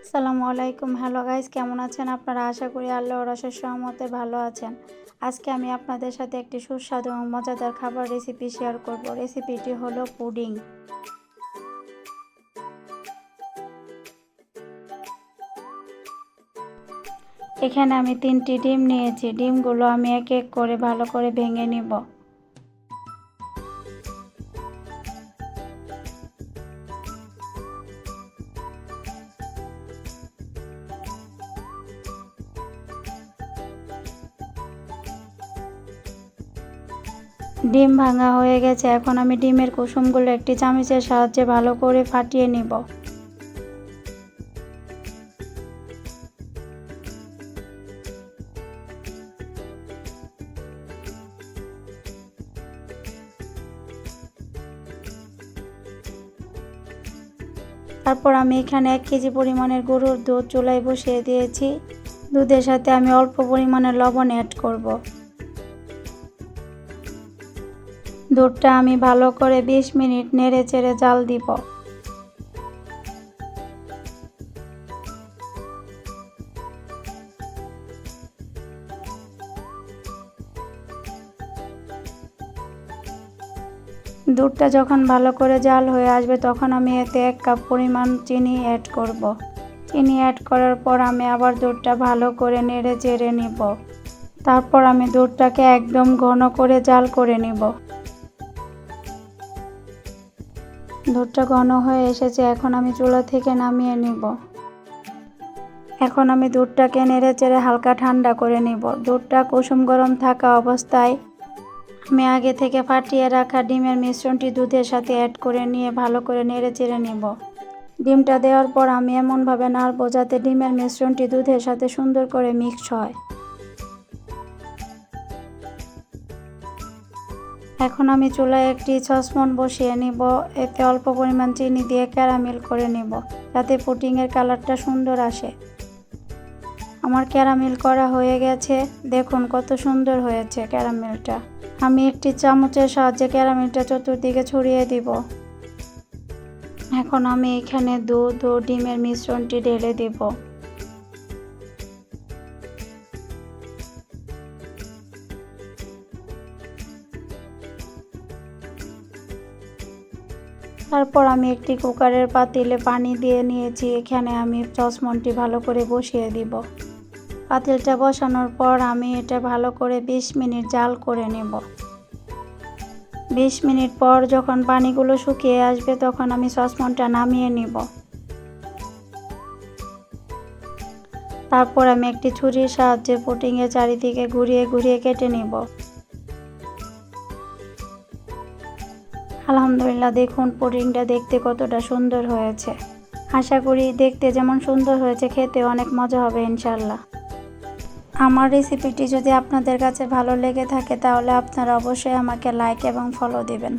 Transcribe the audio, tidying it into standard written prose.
আসসালামু আলাইকুম। Hello guys, কেমন আছেন আপনারা? আশা করি আল্লাহর অশেষ রহমতে ভালো আছেন। আজকে আমি আপনাদের সাথে একটি সুস্বাদু এবং মজাদার খাবার রেসিপি শেয়ার করব। রেসিপিটি হলো পুডিং। এখানে আমি 3টি ডিম নিয়েছি। ডিমগুলো আমি এক এক করে ভালো করে ভেঙে নিব। ডিম ভাঙা হয়ে গেছে। এখন আমি ডিমের কুসুমগুলো একটি চামচের সাহায্যে ভালো করে ফাটিয়ে নিব। তারপর আমি এখানে 1 কেজি পরিমাণের গরুর দুধ চুলায় বসিয়ে দিয়েছি। দুধের সাথে আমি অল্প পরিমাণে লবণ অ্যাড করব। দুধটা আমি ভালো করে 20 মিনিট নেড়ে চেড়ে জাল দিব। দুধটা যখন ভালো করে জাল হয়ে আসবে তখন আমি এতে 1 কাপ পরিমাণ চিনি অ্যাড করব। চিনি অ্যাড করার পর আমি আবার দুধটা ভালো করে নেড়ে চেড়ে নিব। তারপর আমি দুধটাকে একদম ঘন করে জাল করে নিব। দুধটা ঘন হয়ে এসেছে, এখন আমি চুলা থেকে নামিয়ে নিব। এখন আমি দুধটাকে নেড়ে চেড়ে হালকা ঠান্ডা করে নিব। দুধটা কুসুম গরম থাকা অবস্থায় আমি আগে থেকে ফাটিয়ে রাখা ডিমের মিশ্রণটি দুধের সাথে অ্যাড করে নিয়ে ভালো করে নেড়ে চেড়ে নিব। ডিমটা দেওয়ার পর আমি এমনভাবে নাড়ব যাতে ডিমের মিশ্রণটি দুধের সাথে সুন্দর করে মিক্স হয়। এখন আমি চুলায় একটি সসপ্যান বসিয়ে নিব। এতে অল্প পরিমাণ চিনি দিয়ে ক্যারামেল করে নিব যাতে পুডিংয়ের কালারটা সুন্দর আসে। আমার ক্যারামেল করা হয়ে গেছে, দেখুন কত সুন্দর হয়েছে ক্যারামেলটা। আমি একটি চামচের সাহায্যে ক্যারামেলটা চতুর্দিকে ছড়িয়ে দিব। এখন আমি এখানে দুধ ও ডিমের মিশ্রণটি ঢেলে দিব। তারপর আমি একটি কুকারের পাতিলে পানি দিয়ে নিয়েছি। এখানে আমি সসপ্যানটি ভালো করে বসিয়ে দিব। পাতিলটা বসানোর পর আমি এটা ভালো করে 20 মিনিট জাল করে নেব। 20 মিনিট পর যখন পানিগুলো শুকিয়ে আসবে তখন আমি সসপ্যানটা নামিয়ে নিব। তারপর আমি একটি ছুরির সাহায্যে পুডিংয়ের চারিদিকে ঘুরিয়ে ঘুরিয়ে কেটে নিব। আলহামদুলিল্লাহ, দেখুন পুডিংটা দেখতে কতটা সুন্দর হয়েছে। আশা করি দেখতে যেমন সুন্দর হয়েছে খেতে অনেক মজা হবে ইনশাআল্লাহ। আমার রেসিপিটি যদি আপনাদের কাছে ভালো লেগে থাকে তাহলে আপনারা অবশ্যই আমাকে লাইক এবং ফলো দিবেন।